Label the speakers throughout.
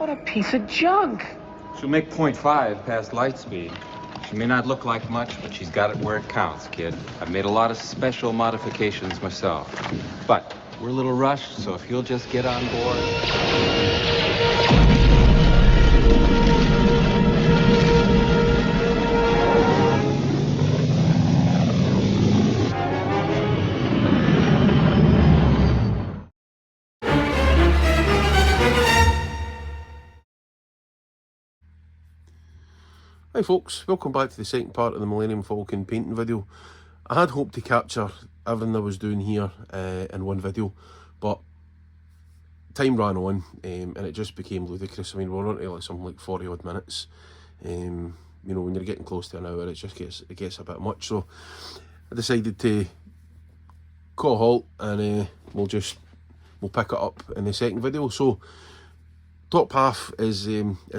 Speaker 1: What a piece of junk.
Speaker 2: She'll make 0.5 past light speed. She may not look like much, but she's got it where it counts, kid. I've made a lot of special modifications myself. But we're a little rushed, so if you'll just get on board...
Speaker 3: Hi folks, welcome back to the second part of the Millennium Falcon painting video. I had hoped to capture everything I was doing here in one video, but time ran on and it just became ludicrous. I mean, we're on to like something like 40 odd minutes. You know, when you're getting close to an hour, it gets a bit much. So I decided to call a halt and we'll pick it up in the second video. So top half is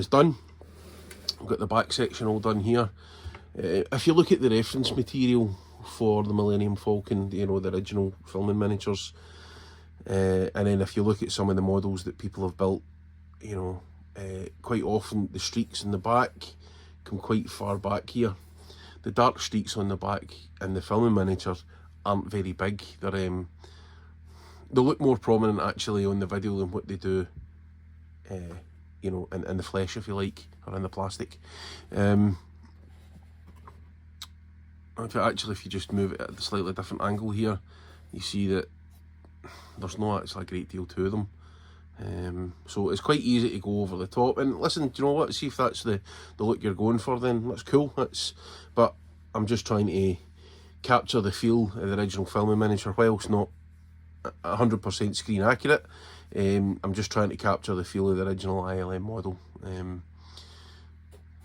Speaker 3: done. I've got the back section all done here. If you look at the reference material for the Millennium Falcon, you know, the original filming miniatures, and then if you look at some of the models that people have built, you know, quite often the streaks in the back come quite far back here. The dark streaks on the back in the filming miniatures aren't very big. They look more prominent actually on the video than what they do you know, in the flesh, if you like, or in the plastic. If you just move it at a slightly different angle here, you see that there's not actually a great deal to them. So it's quite easy to go over the top. And listen, do you know what? See if that's the look you're going for then. That's cool. But I'm just trying to capture the feel of the original filming miniature whilst not 100% screen accurate. I'm just trying to capture the feel of the original ILM model.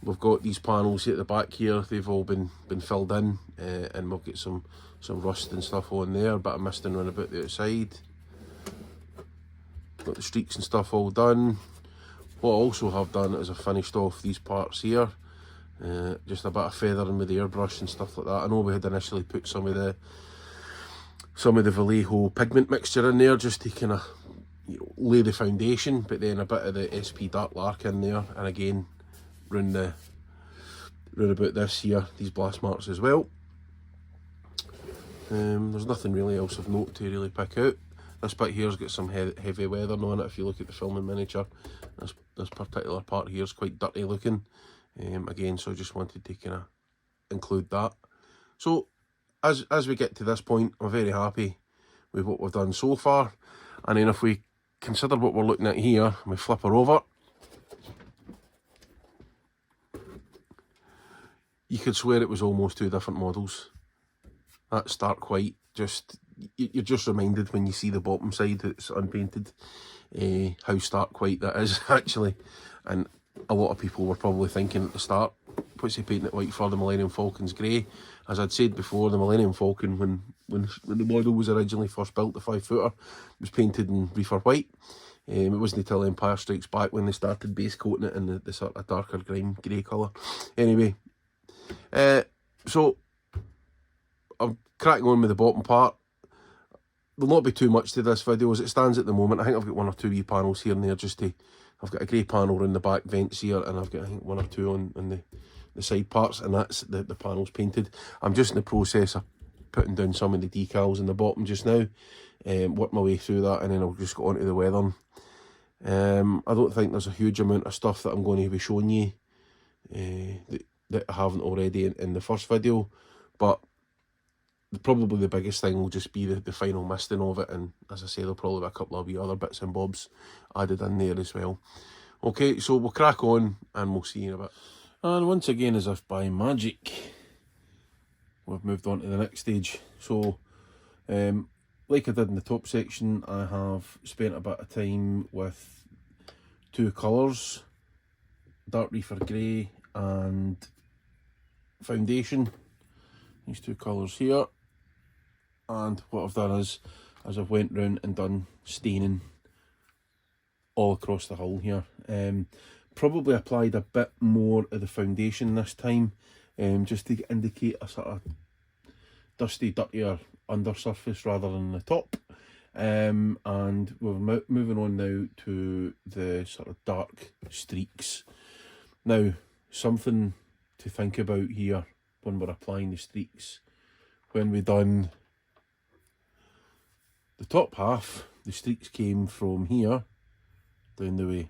Speaker 3: We've got these panels at the back here. They've all been filled in, and we'll get some rust and stuff on there, but I missed and run about the outside. Got the streaks and stuff all done. What I also have done is I've finished off these parts here. Just a bit of feathering with the airbrush and stuff like that. I know we had initially put some of the Vallejo pigment mixture in there just to kind of, you know, lay the foundation, but then a bit of the SP Dark Lark in there, and again round about this here, these blast marks as well. There's nothing really else of note to really pick out. This bit here's got some heavy weathering on it. If you look at the filming miniature, this particular part here is quite dirty looking. Again, so I just wanted to kind of include that. So as we get to this point, I'm very happy with what we've done so far. And then if we consider what we're looking at here, and we flip her over, you could swear it was almost two different models. That stark white, you're just reminded when you see the bottom side that's unpainted, how stark white that is actually. And a lot of people were probably thinking at the start, what's he painting it white for? The Millennium Falcon's grey. As I'd said before, the Millennium Falcon, when the model was originally first built, the 5-footer, was painted in reefer white. It wasn't until Empire Strikes Back when they started base coating it in the sort of darker grey colour. Anyway, so I'm cracking on with the bottom part. There'll not be too much to this video as it stands at the moment. I think I've got one or two wee panels here and there I've got a grey panel in the back vents here, and I've got, I think, one or two on the side parts, and that's the panels painted. I'm just in the process of putting down some of the decals in the bottom just now, work my way through that, and then I'll just go on to the weathering. I don't think there's a huge amount of stuff that I'm going to be showing you that I haven't already in the first video, but probably the biggest thing will just be the final misting of it, and as I say, there'll probably be a couple of wee other bits and bobs added in there as well. Okay, so we'll crack on and we'll see you in a bit. And once again, as if by magic, we've moved on to the next stage. So like I did in the top section, I have spent a bit of time with two colours, dark reefer grey and foundation, these two colours here. And what I've done is I've went round and done staining all across the hull here. Probably applied a bit more of the foundation this time, just to indicate a sort of dusty, dirtier undersurface rather than the top. And we're moving on now to the sort of dark streaks. Now, something to think about here when we're applying the streaks. When we done the top half, the streaks came from here down the way.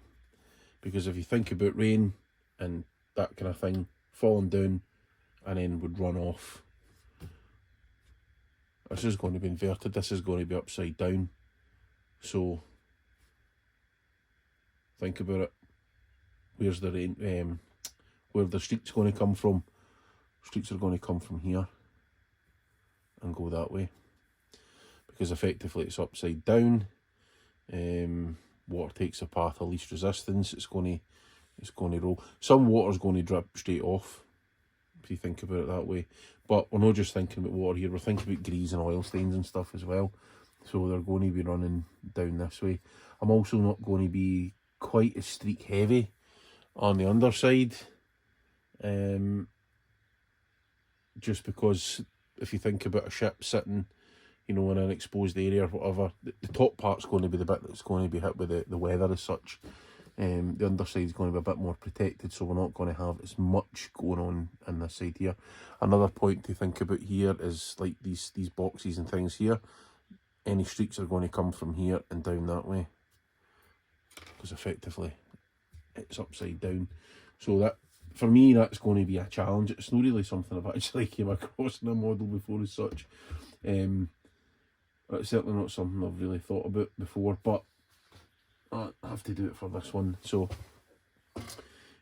Speaker 3: Because if you think about rain and that kind of thing, falling down and then would run off. This is going to be inverted, this is going to be upside down. So, think about it. Where's the rain, where the streaks going to come from? Streaks are going to come from here and go that way. Because effectively it's upside down. Water takes a path of least resistance. It's going to roll. Some water's going to drip straight off, if you think about it that way. But we're not just thinking about water here, we're thinking about grease and oil stains and stuff as well. So they're going to be running down this way. I'm also not going to be quite as streak heavy on the underside. Just because if you think about a ship sitting, you know, in an exposed area or whatever, the top part's going to be the bit that's going to be hit with the weather as such. The underside's going to be a bit more protected, so we're not going to have as much going on this side here. Another point to think about here is like these boxes and things here. Any streaks are going to come from here and down that way, because effectively it's upside down. So that, for me, that's going to be a challenge. It's not really something I've actually came across in a model before as such. It's certainly not something I've really thought about before, but I have to do it for this one. So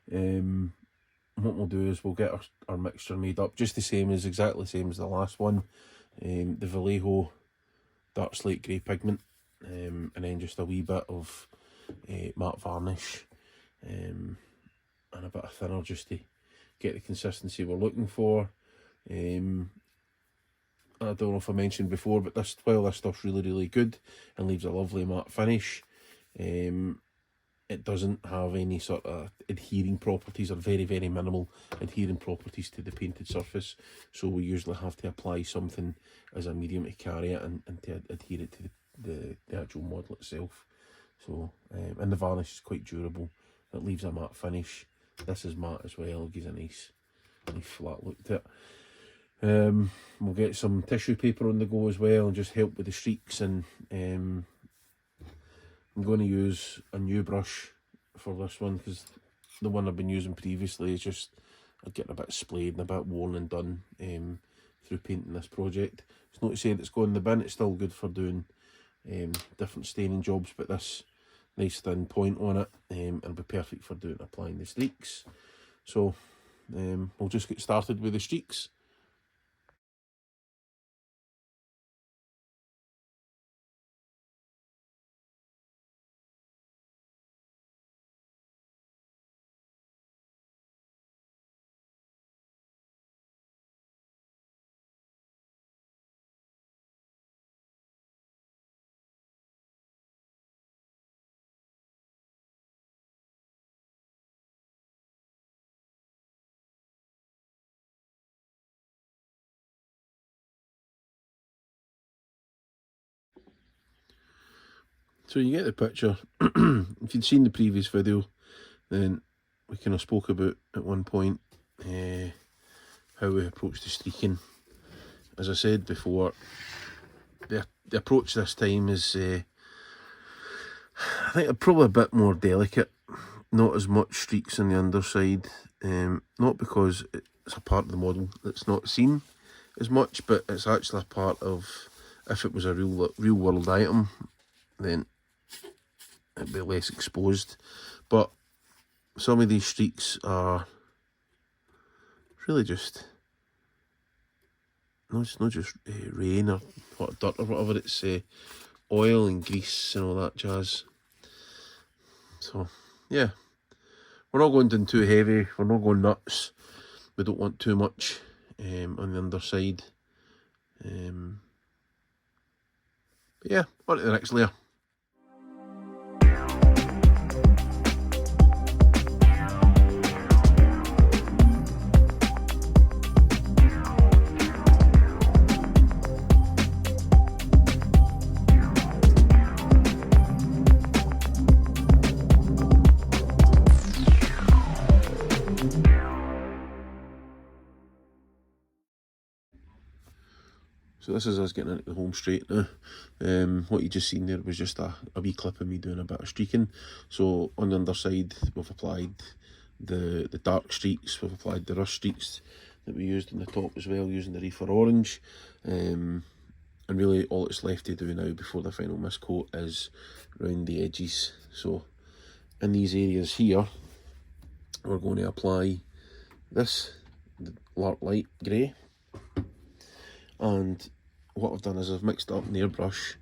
Speaker 3: what we'll do is we'll get our mixture made up just exactly the same as the last one. The Vallejo dark slate grey pigment, and then just a wee bit of matte varnish, and a bit of thinner just to get the consistency we're looking for. I don't know if I mentioned before, but while this stuff's really good and leaves a lovely matte finish, it doesn't have any sort of adhering properties, or very minimal adhering properties to the painted surface. So we usually have to apply something as a medium to carry it and to adhere it to the actual model itself. So, and the varnish is quite durable. It leaves a matte finish. This is matte as well. It gives a nice flat look to it. We'll get some tissue paper on the go as well and just help with the streaks. And I'm going to use a new brush for this one, because the one I've been using previously is just getting a bit splayed and a bit worn and done through painting this project. It's not to say that it's going in the bin, it's still good for doing different staining jobs, but this nice thin point on it it'll be perfect for applying the streaks. So we'll just get started with the streaks. So you get the picture. If you'd seen the previous video, then we kind of spoke about at one point how we approach the streaking. As I said before, the approach this time is I think probably a bit more delicate. Not as much streaks on the underside, not because it's a part of the model that's not seen as much, but it's actually a part of, if it was a real world item, then it'd be less exposed. But some of these streaks are really just not just rain or dirt or whatever, it's oil and grease and all that jazz. So yeah, we're not going down too heavy, we're not going nuts, we don't want too much on the underside. But yeah, on to the next layer. So this is us getting into the home straight now. What you just seen there was just a wee clip of me doing a bit of streaking. So on the underside we've applied the dark streaks, we've applied the rust streaks that we used on the top as well, using the Reefer Orange. And really all it's left to do now before the final mist coat is round the edges. So in these areas here we're going to apply this, the Lark Light Grey. And what I've done is I've mixed it up an airbrush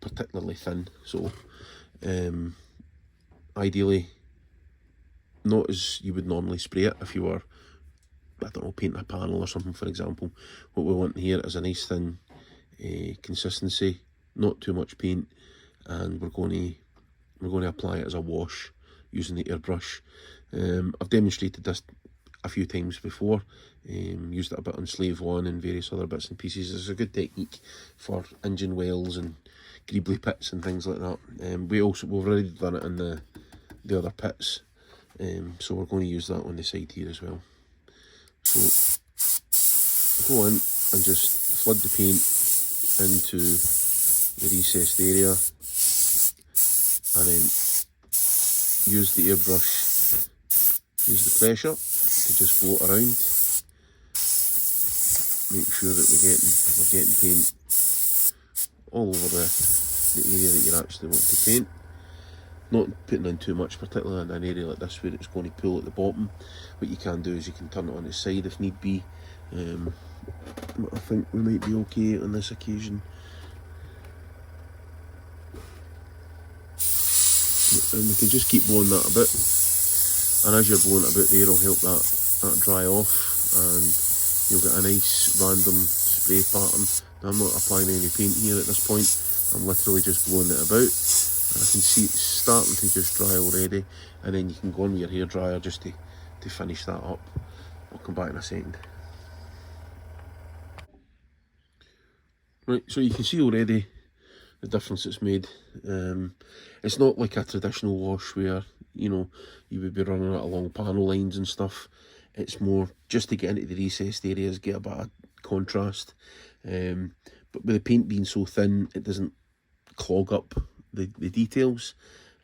Speaker 3: particularly thin, so ideally not as you would normally spray it if you were, I don't know, painting a panel or something, for example. What we want here is a nice thin consistency, not too much paint, and we're going to apply it as a wash using the airbrush. I've demonstrated this a few times before, used it a bit on Slave 1 and various other bits and pieces. It's a good technique for engine wells and greebly pits and things like that. We've already done it in the other pits, so we're going to use that on the side here as well. So go in and just flood the paint into the recessed area, and then use the airbrush, use the pressure to just float around. Make sure that we're getting paint all over the area that you actually want to paint. Not putting in too much, particularly in an area like this where it's going to pull at the bottom. What you can do is you can turn it on its side if need be. I think we might be okay on this occasion. And we can just keep blowing that a bit. And as you're blowing it about there, it'll help that dry off, and you'll get a nice random spray pattern. Now, I'm not applying any paint here at this point. I'm literally just blowing it about. And I can see it's starting to just dry already, and then you can go on with your hairdryer just to finish that up. I'll come back in a second. Right, so you can see already the difference it's made. It's not like a traditional wash where, you know, you would be running it along panel lines and stuff. It's more just to get into the recessed areas, get a bit of contrast. But with the paint being so thin, it doesn't clog up the details.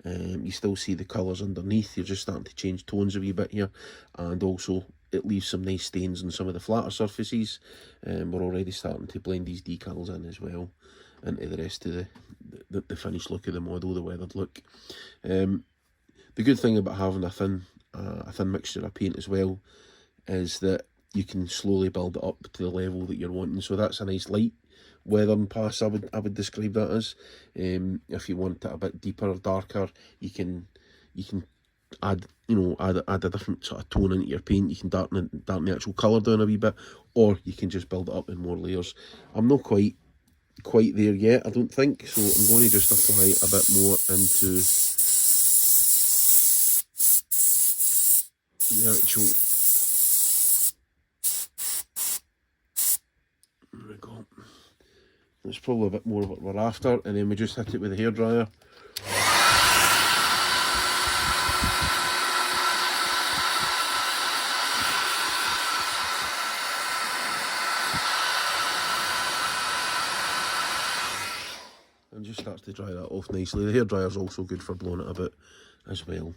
Speaker 3: You still see the colours underneath. You're just starting to change tones a wee bit here, and also it leaves some nice stains on some of the flatter surfaces. We're already starting to blend these decals in as well into the rest of the finished look of the model, the weathered look. The good thing about having a thin mixture of paint as well is that you can slowly build it up to the level that you're wanting. So that's a nice light weathering pass, I would describe that as. If you want it a bit deeper or darker, you can add a different sort of tone into your paint. You can darken the actual colour down a wee bit, or you can just build it up in more layers. I'm not quite there yet, I don't think, so I'm going to just apply a bit more into the actual. There we go. That's probably a bit more of what we're after, and then we just hit it with a hairdryer. And just starts to dry that off nicely. The hairdryer is also good for blowing it a bit as well.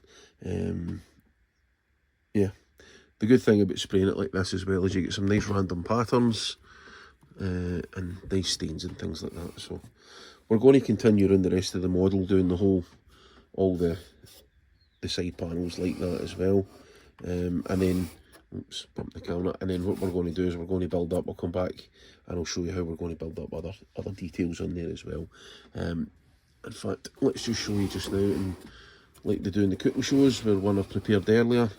Speaker 3: Yeah, the good thing about spraying it like this as well is you get some nice random patterns and nice stains and things like that. So we're going to continue around the rest of the model doing all the side panels like that as well. And then, oops, bump the camera. And then what we're going to do is we're going to build up. I'll come back and I'll show you how we're going to build up other details on there as well. In fact, let's just show you just now, and like they do in the cooking shows, where one I've prepared earlier.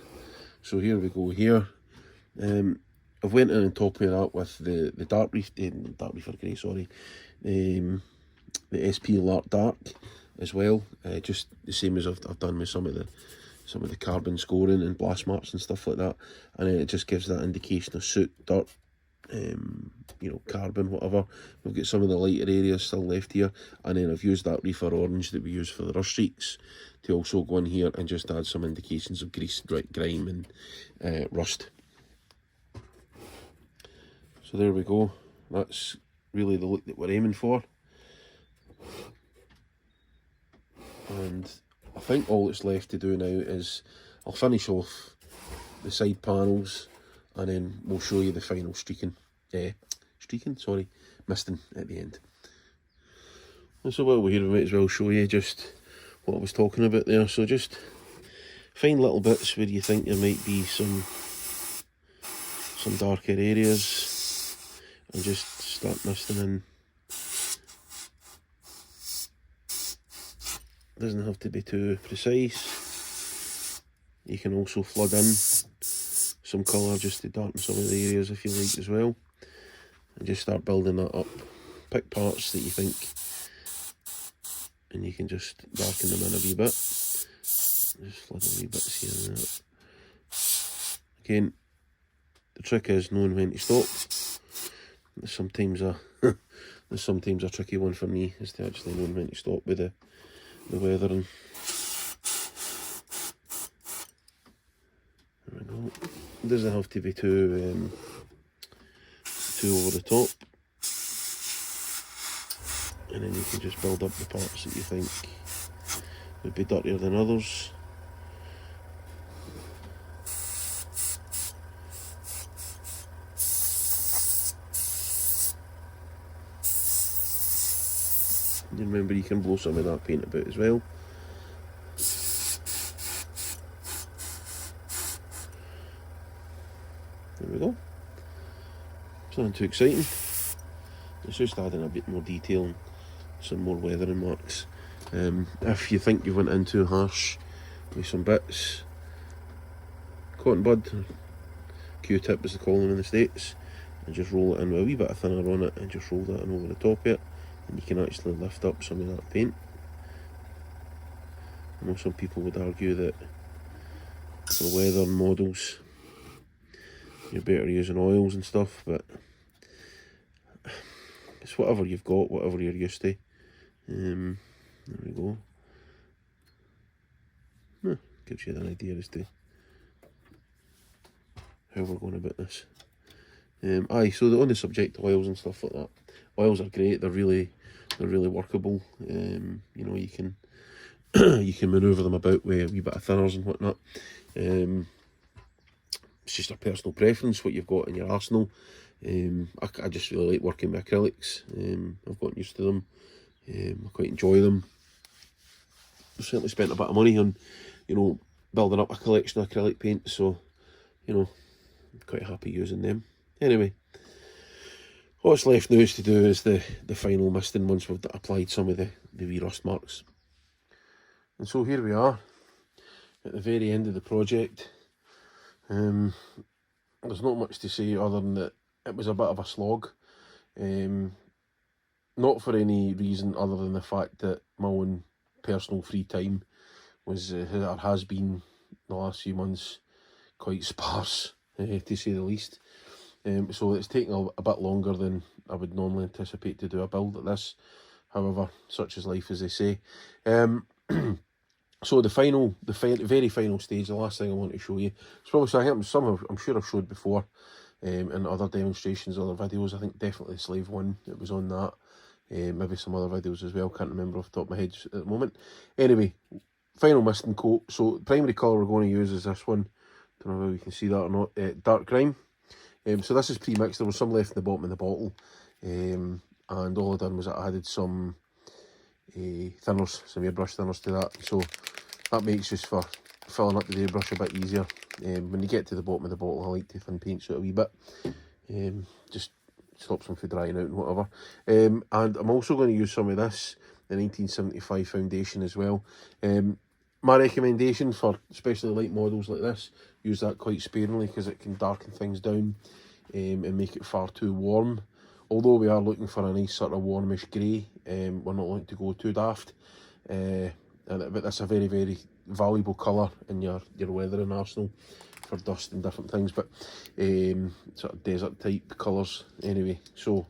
Speaker 3: So here we go here. I've went in and topped it up with the Dark Reefer Grey, sorry. The SP Lark Dark as well. Just the same as I've done with some of the carbon scoring and blast marks and stuff like that. And then it just gives that indication of soot, dirt, carbon, whatever. We've got some of the lighter areas still left here, and then I've used that Reefer Orange that we use for the rust streaks to also go in here and just add some indications of grease, grime and rust. So there we go. That's really the look that we're aiming for. And I think all that's left to do now is I'll finish off the side panels and then we'll show you the final misting at the end. And so while we're here, we might as well show you just what I was talking about there. So just find little bits where you think there might be some darker areas and just start misting in. Doesn't have to be too precise. You can also flood in some colour just to darken some of the areas if you like as well, and just start building that up. Pick parts that you think and you can just darken them in a wee bit. Just flood a wee bits here and there. Again, the trick is knowing when to stop. There's sometimes a tricky one for me, is to actually know when to stop with the weathering. There we go. It doesn't have to be too over the top. And then you can just build up the parts that you think would be dirtier than others. And remember, you can blow some of that paint about as well. There we go. It's nothing too exciting. It's just adding a bit more detail and some more weathering marks. If you think you went in too harsh with some bits, cotton bud, Q-tip as they call them in the States, and just roll it in with a wee bit of thinner on it and just roll that in over the top of it, and you can actually lift up some of that paint. I know some people would argue that for weathering models you're better using oils and stuff, but it's whatever you've got, whatever you're used to. There we go. Gives you an idea as to how we're going about this. So on the subject of oils and stuff like that, oils are great. They're really workable. You know, you can you can manoeuvre them about with a wee bit of thinners and whatnot. It's just a personal preference what you've got in your arsenal. I just really like working with acrylics. I've gotten used to them. I quite enjoy them. I've certainly spent a bit of money on, you know, building up a collection of acrylic paints, so, you know, I'm quite happy using them. Anyway, what's left now is to do is the final misting once we've applied some of the wee rust marks. And so here we are at the very end of the project. There's not much to say other than that it was a bit of a slog. Not for any reason other than the fact that my own personal free time was, or has been the last few months, quite sparse, to say the least. So it's taken a bit longer than I would normally anticipate to do a build like this. However, such is life, as they say. So the very final stage, the last thing I want to show you, it's probably I'm sure I've showed before in other demonstrations, other videos. I think definitely the Slave one, it was on that. Maybe some other videos as well, can't remember off the top of my head at the moment. Anyway, final misting coat. So the primary colour we're going to use is this one. Don't know whether you can see that or not. Dark Grime. So this is pre-mixed. There was some left in the bottom of the bottle. And all I done was I added some thinners, some airbrush thinners to that. So that makes just for filling up the airbrush a bit easier. When you get to the bottom of the bottle, I like to thin paint so a wee bit. Just stops them from drying out and whatever. And I'm also going to use some of this, the 1975 foundation as well. My recommendation for especially light models like this, use that quite sparingly because it can darken things down and make it far too warm. Although we are looking for a nice sort of warmish grey, we're not looking to go too daft. But that's a very, very valuable colour in your weathering arsenal for dust and different things, but sort of desert type colours anyway. So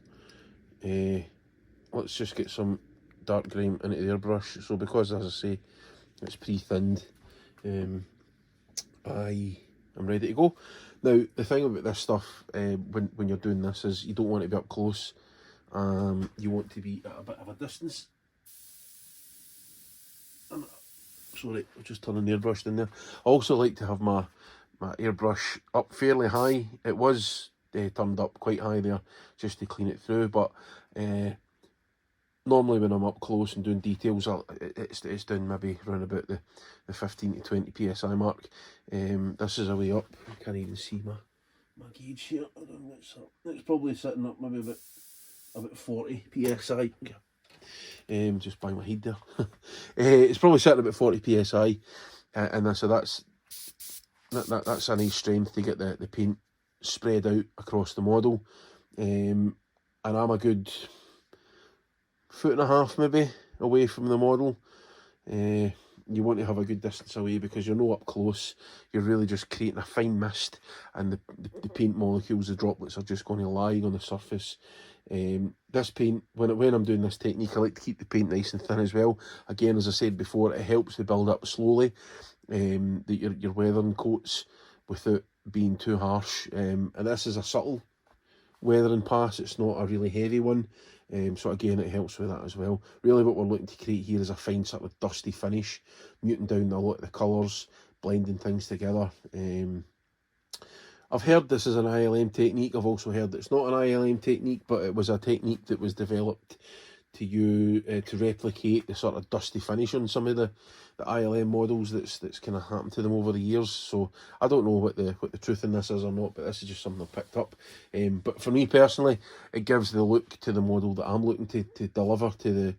Speaker 3: let's just get some dark grime into the airbrush. So because, as I say, it's pre-thinned, I am ready to go. Now the thing about this stuff, when you're doing this, is you don't want to be up close you want to be at a bit of a distance. Sorry, I'm just turning the airbrush in there. I also like to have my airbrush up fairly high. It was turned up quite high there just to clean it through, but normally when I'm up close and doing details, it's down maybe around about the 15 to 20 psi mark. This is a way up. I can't even see my gauge here. I don't know what's up. It's probably sitting up maybe about 40 psi. Just by my head there. It's probably sitting about 40 psi, and so that's a nice strength to get the paint spread out across the model. And I'm a good 1.5 foot maybe away from the model. You want to have a good distance away because you're not up close. You're really just creating a fine mist, and the paint molecules, the droplets, are just going to lie on the surface. This paint, when I'm doing this technique, I like to keep the paint nice and thin as well. Again, as I said before, it helps to build up slowly. That your weathering coats without being too harsh. And this is a subtle weathering pass. It's not a really heavy one. So again, it helps with that as well. Really what we're looking to create here is a fine sort of dusty finish, muting down a lot of the colours, blending things together. I've heard this is an ILM technique. I've also heard that it's not an ILM technique, but it was a technique that was developed to replicate the sort of dusty finish on some of the ILM models that's kind of happened to them over the years. So I don't know what the truth in this is or not, but this is just something I've picked up. But for me personally, it gives the look to the model that I'm looking to deliver to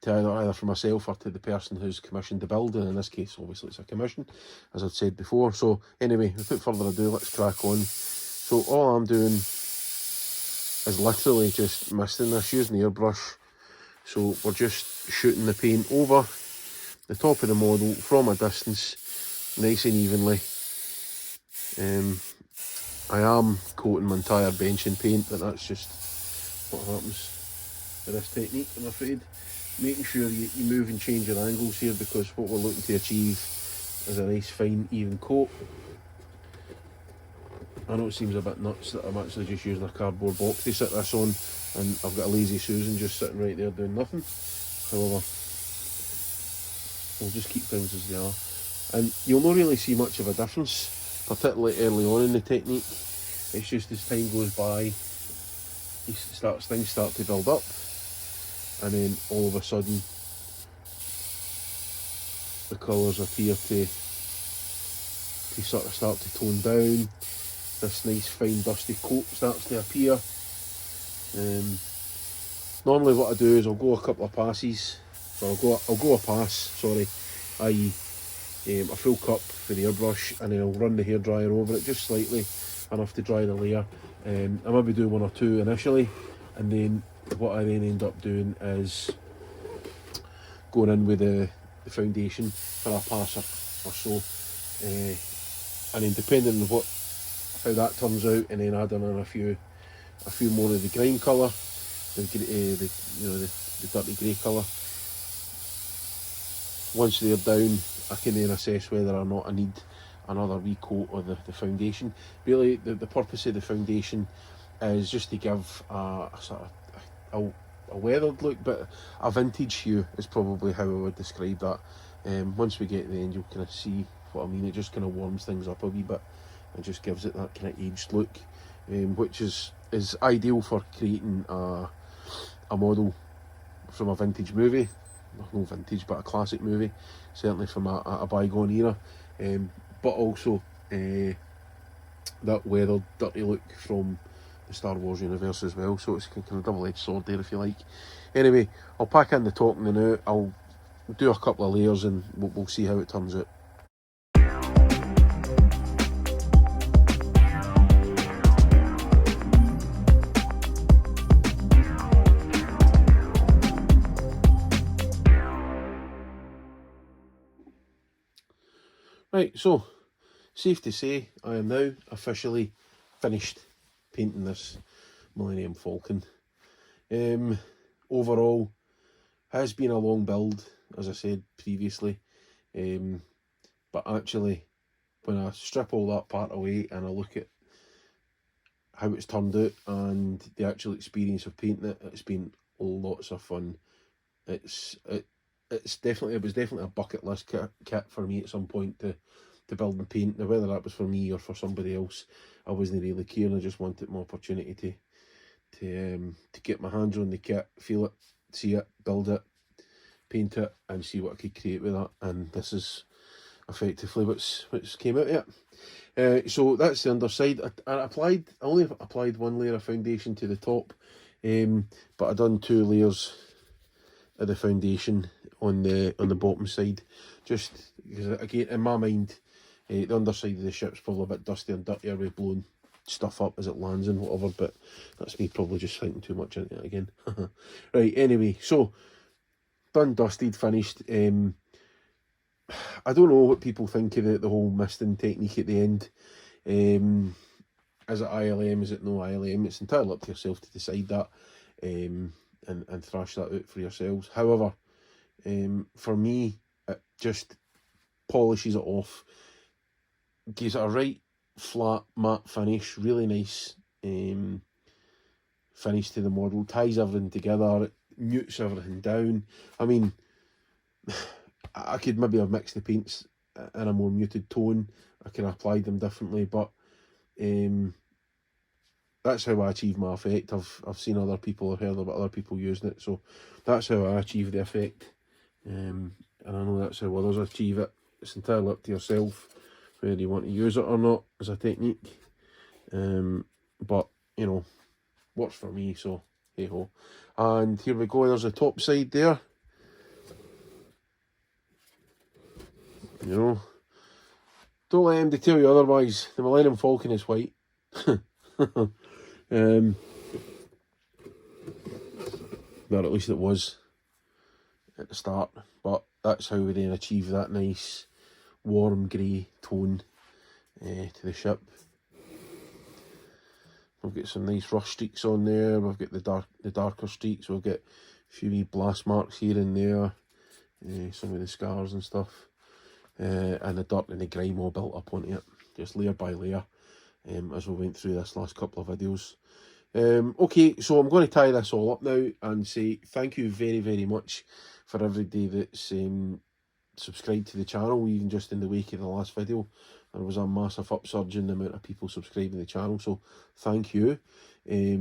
Speaker 3: either for myself or to the person who's commissioned the build, and in this case obviously it's a commission, as I've said before. So anyway, without further ado, let's crack on. So all I'm doing is literally just misting this using the airbrush. So we're just shooting the paint over the top of the model from a distance, nice and evenly. I am coating my entire bench in paint, but that's just what happens with this technique, I'm afraid. Making sure you move and change your angles here, because what we're looking to achieve is a nice fine even coat. I know it seems a bit nuts that I'm actually just using a cardboard box to sit this on, and I've got a lazy Susan just sitting right there doing nothing. However, we'll just keep things as they are. And you'll not really see much of a difference, particularly early on in the technique. It's just as time goes by, things start to build up, and then all of a sudden the colours appear to sort of start to tone down. This nice fine dusty coat starts to appear. Normally what I do is I'll go a couple of passes, or I'll go a pass, sorry, i.e. a full cup for the airbrush, and then I'll run the hairdryer over it just slightly, enough to dry the layer. I maybe do 1 or 2 initially, and then what I then end up doing is going in with the foundation for a pass or so, and then depending on how that turns out, and then adding in a few more of the grime colour, the dirty grey colour. Once they're down, I can then assess whether or not I need another wee coat of the foundation. Really, the purpose of the foundation is just to give a sort of a weathered look, but a vintage hue is probably how I would describe that. Once we get to the end, you'll kind of see what I mean. It just kind of warms things up a wee bit and just gives it that kind of aged look, which is ideal for creating a model from a vintage movie. No vintage, but a classic movie, certainly from a bygone era, but also that weathered, dirty look from the Star Wars universe as well. So it's kind of a double-edged sword there, if you like. Anyway, I'll pack in the talking now. I'll do a couple of layers and we'll see how it turns out. Right, so safe to say I am now officially finished painting this Millennium Falcon. Overall, has been a long build, as I said previously, but actually when I strip all that part away and I look at how it's turned out and the actual experience of painting it. It's been lots of fun. It was definitely a bucket list kit for me at some point to build and paint. Now, whether that was for me or for somebody else, I wasn't really caring. I just wanted my opportunity to get my hands on the kit, feel it, see it, build it, paint it, and see what I could create with that. And this is effectively what's came out of it. So that's the underside. I only applied one layer of foundation to the top, but I done 2 layers of the foundation on the bottom side, just because, again, in my mind, the underside of the ship's probably a bit dusty and dirtier with blowing stuff up as it lands and whatever, but that's me probably just thinking too much into it again. Right, anyway, so done, dusted, finished. I don't know what people think of the whole misting technique at the end. Is it ILM, is it no ILM? It's entirely up to yourself to decide that, and thrash that out for yourselves. However, for me, it just polishes it off, gives it a right flat matte finish, really nice finish to the model, ties everything together, it mutes everything down. I mean, I could maybe have mixed the paints in a more muted tone, I can apply them differently, but that's how I achieve my effect. I've seen other people or heard about other people using it, so that's how I achieve the effect, and I know that's how others achieve it. It's entirely up to yourself whether you want to use it or not as a technique, but you know, works for me, so hey ho. And here we go, there's the top side there. You know, don't let them tell you otherwise. The Millennium Falcon is white. But at least it was at the start. But that's how we then achieve that nice warm grey tone to the ship. We've got some nice rust streaks on there. We've got the darker streaks. We've got a few wee blast marks here and there. Some of the scars and stuff. And the dirt and the grime all built up onto it, just layer by layer, as we went through this last couple of videos. Okay, so I'm going to tie this all up now and say thank you very, very much for everybody that's subscribed to the channel. Even just in the wake of the last video, there was a massive upsurge in the amount of people subscribing to the channel, so thank you. I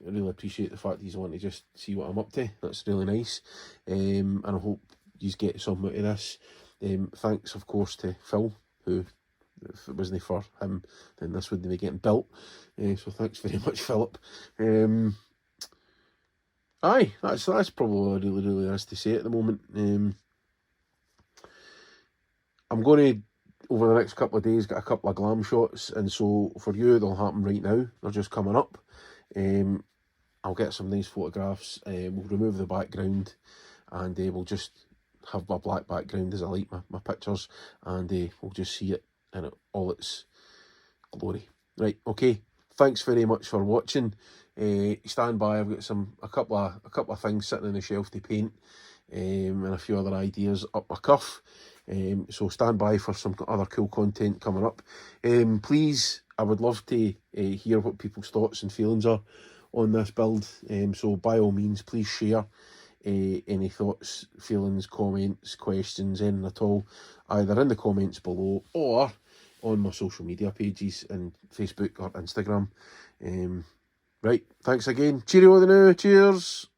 Speaker 3: really appreciate the fact that you want to just see what I'm up to. That's really nice, and I hope you get something out of this. Thanks, of course, to Phil, who, if it wasn't for him, then this wouldn't be getting built. So thanks very much, Philip. Aye, that's probably all I really has to say at the moment. I'm going to, over the next couple of days, get a couple of glam shots, and so for you, they'll happen right now. They're just coming up. I'll get some nice photographs. We'll remove the background, and we'll just have my black background as I like my pictures, and we'll just see it in all its glory. Right, okay, thanks very much for watching. Stand by, I've got a couple of things sitting on the shelf to paint, and a few other ideas up my cuff. So stand by for some other cool content coming up. Please, I would love to hear what people's thoughts and feelings are on this build. So by all means, please share any thoughts, feelings, comments, questions, anything at all, either in the comments below or on my social media pages and Facebook or Instagram. Right, thanks again. Cheerio the now. Cheers.